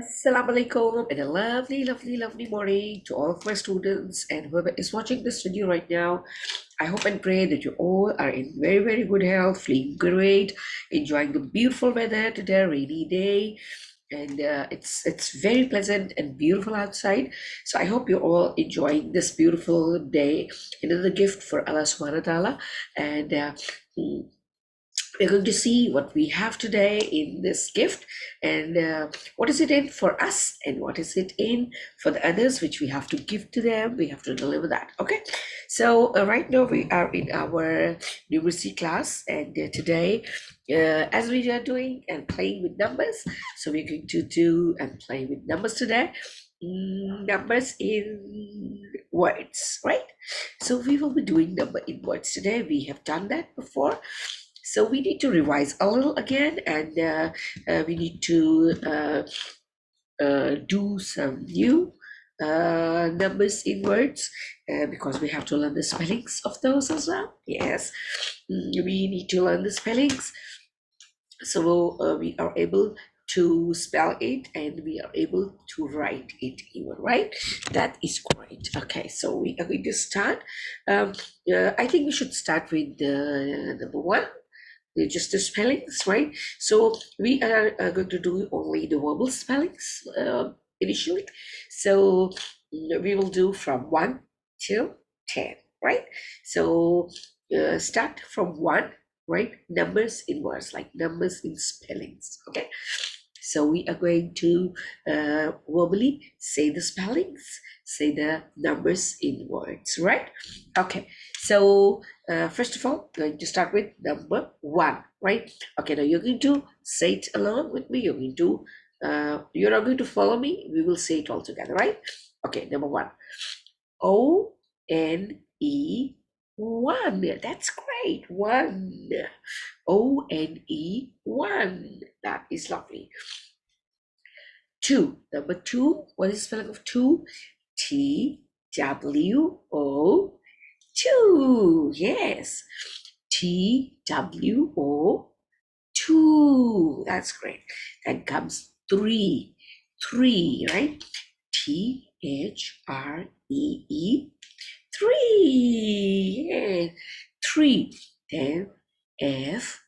Assalamu alaikum and a lovely, lovely, lovely morning to all of my students and whoever is watching this video right now. I hope and pray that you all are in very, very good health, feeling great, enjoying the beautiful weather today, rainy day, and it's very pleasant and beautiful outside. So I hope you're all enjoying this beautiful day, another gift for Allah Subhanahu wa Taala, and we're going to see what we have today in this gift and what is it in for us and what is it in for the others, which we have to give to them. We have to deliver that. Okay, so right now we are in our numeracy class, and today as we are doing and playing with numbers, so we're going to do and play with numbers today. Numbers in words, right? So we will be doing number in words today. We have done that before, so we need to revise a little again, and we need to do some new numbers in words, because we have to learn the spellings of those as well. Yes, we need to learn the spellings, so we are able to spell it and we are able to write it even, right? That is great. Okay, so we are going to start. I think we should start with the number one. They're just the spellings, right? So we are going to do only the verbal spellings initially. So we will do from 1 till 10, right? So start from 1, right? Numbers in words, like numbers in spellings, okay? So we are going to verbally say the spellings, say the numbers in words, right? Okay, so first of all, going to start with number 1, right? Okay, now you're going to say it along with me. You're not going to follow me. We will say it all together, right? Okay, number 1. O-N-E 1. That's great. 1. O-N-E 1. That is lovely. 2. Number 2. What is the spelling of 2? T-W-O 2. Yes. T-W-O 2. That's great. Then comes 3. 3, right? T-H-R-E-E 3. Yeah. 3. Then F-O-U-R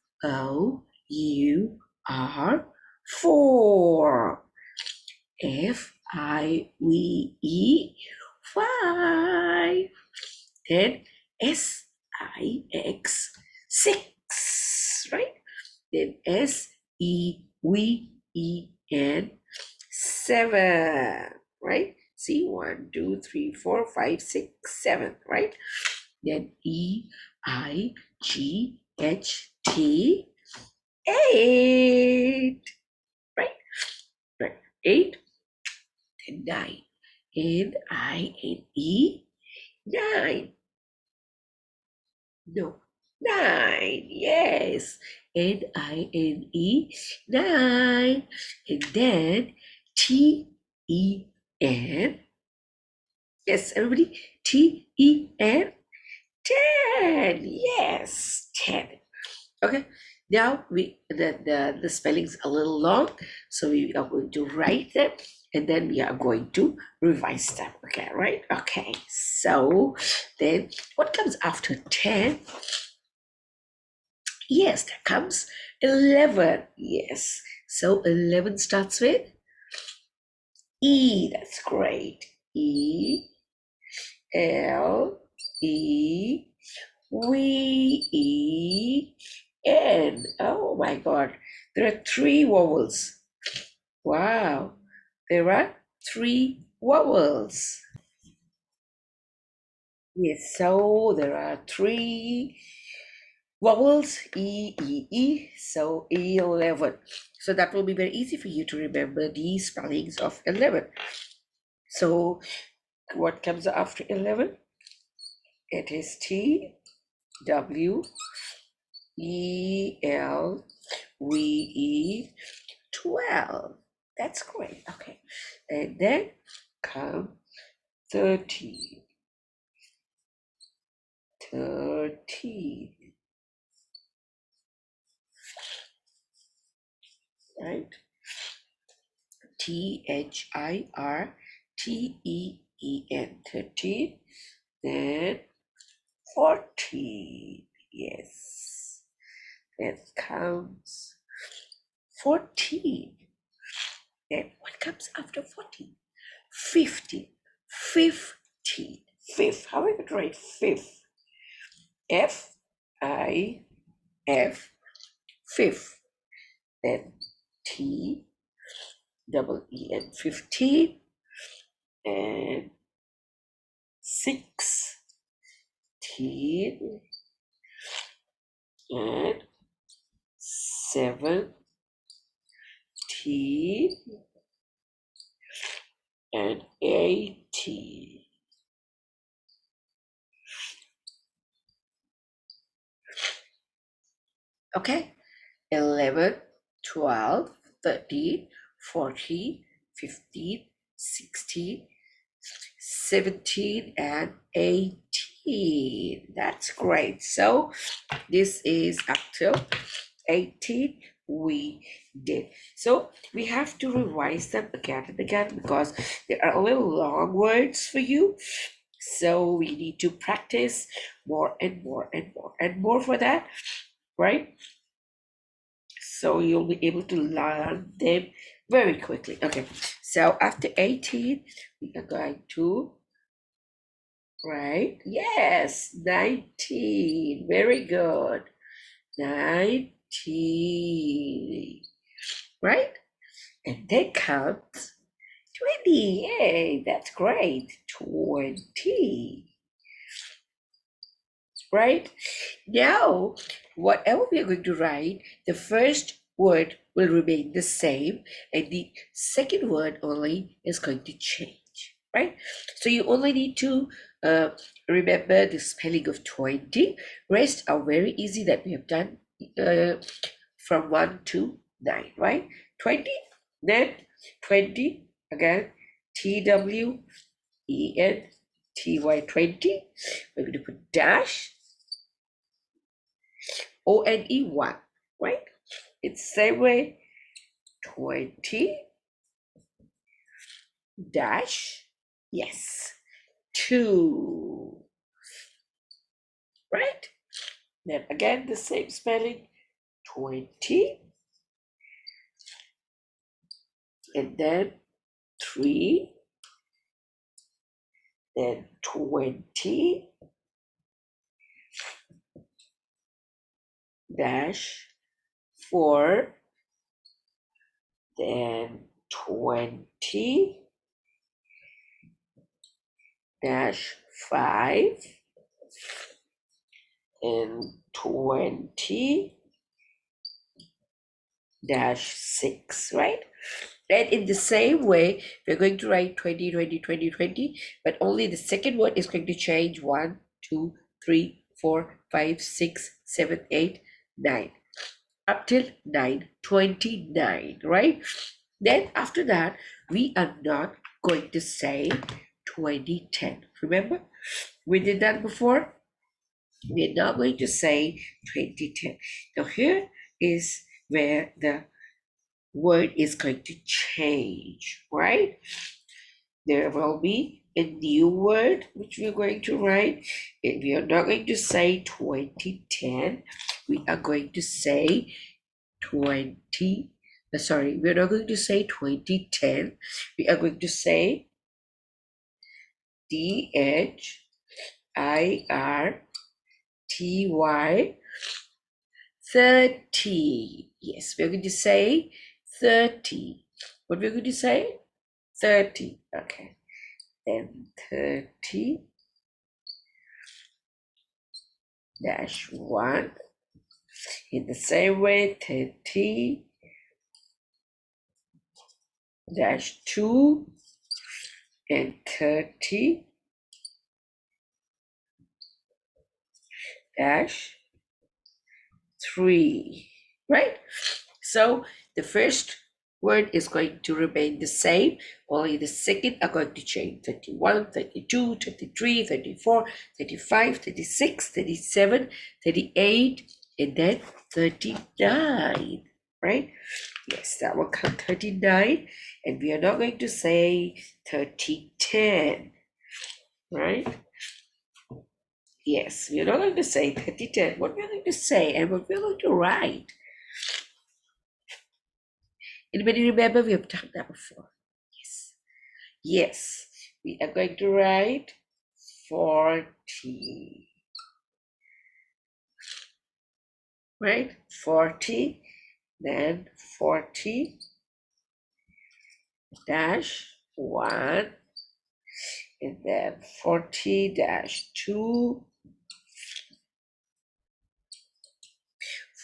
4. F-I-V-E 5. Then S-I-X 6, right? Then S-E-V-E-N 7, right? See, 1, 2, 3, 4, 5, 6, 7, right? Then E-I-G-H-T 8, right? Right. 8. Then 9. N-I-N-E 9. No. 9. Yes. N-I-N-E 9. And then T-E-N. Yes, everybody. T-E-N 10. Yes. 10. Okay. Now the spelling's a little long, so we are going to write them and then we are going to revise them. Okay, right? Okay. So then what comes after 10? Yes, there comes 11. Yes. So 11 starts with E. That's great. E L E V-E-N. Oh my God. There are 3 vowels. Wow. There are 3 vowels. Yes, so there are 3 vowels, E, E, E, so 11. So that will be very easy for you to remember the spellings of 11. So what comes after 11? It is T, W, E, L, V, E, 12. That's great. Okay. And then come 13. 13. Right? THIRTEEN, 13, then 14. Yes, that counts 14. Then what comes after 14? 15. 15. Fifth. How are we going to write fifth? F-I-F. Fifth. Then T-E-E-N. 15. And 16. And 17. And 18. Okay, 11, 12, 13, 14, 15, 16, 17, and 18. That's great. So this is up till 18 we did. So we have to revise them again and again because there are a little long words for you. So we need to practice more and more and more and more for that, right? So you'll be able to learn them very quickly. Okay, so after 18, we are going to write, yes, 19. Very good. 19, right? And then comes 20. Yay, that's great. 20. Right? Now, whatever we are going to write, the first word will remain the same and the second word only is going to change, right? So you only need to remember the spelling of 20. Rest are very easy that we have done from 1 to 9, right? 20, then 20, again, TWENTY, 20. We're going to put dash, ONE, 1, right? It's the same way, 20 dash, yes, 2, right? Then again, the same spelling, 20, and then 3, then 20 dash 4, then 20 dash 5, and 20 dash 6, right? And in the same way, we're going to write 20, 20, 20, 20, but only the second word is going to change 1, 2, 3, 4, 5, 6, 7, 8, 9. Up till 9, 29, right? Then after that, we are not going to say 2010. Remember, we did that before. We're not going to say 2010. Now here is where the word is going to change, right? There will be a new word which we're going to write. And we are not going to say 2010. We are going to say 20. Sorry, we're not going to say 2010. We are going to say DHIRTY 30. Yes, we're going to say 30. What we're going to say? 30. Okay. Then 30 dash 1. In the same way, 30 dash 2 and 30 dash 3, right? So the first word is going to remain the same, only the second are going to change. 31, 32, 33, 34, 35, 36, 37, 38, and then 39, right? Yes, that will come 39. And we are not going to say 3010, right? Yes, we are not going to say 3010. What we're going to say and what we're going to write. Anybody remember we have done that before? Yes. Yes, we are going to write 40. Right? 40, then 40 dash 1, and then 40 dash 2,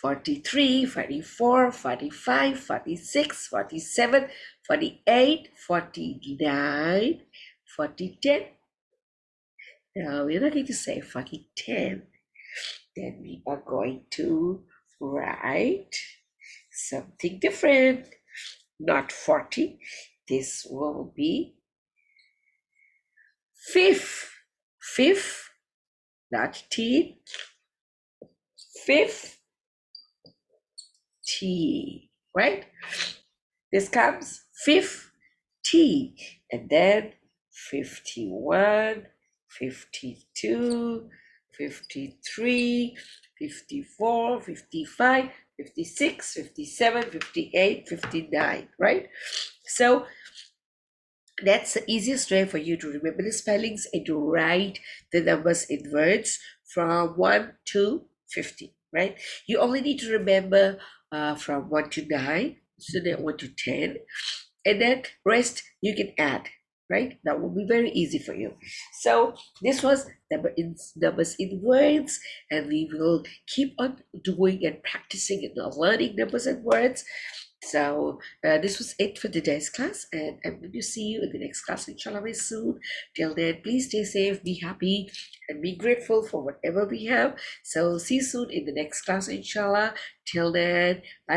43, 44, 45, 46, 47, 48, 49, 40, 10. Now we're not going to say 40, 10. Then we are going to write something different. Not 40. This will be fifth. Fifth, not teen. Fifth, T, right? This comes fifth T, and then 51, 52, 53, 54, 55, 56, 57, 58, 59, right? So that's the easiest way for you to remember the spellings and to write the numbers in words from 1 to 50, right? You only need to remember from 1 to 9, so then 1 to 10, and then rest you can add, right? That will be very easy for you. So this was numbers in words, and we will keep on doing and practicing and learning numbers and words. So this was it for today's class, and I'm going to see you in the next class, inshallah, very soon. Till then, please stay safe, be happy, and be grateful for whatever we have. So see you soon in the next class, inshallah. Till then, bye.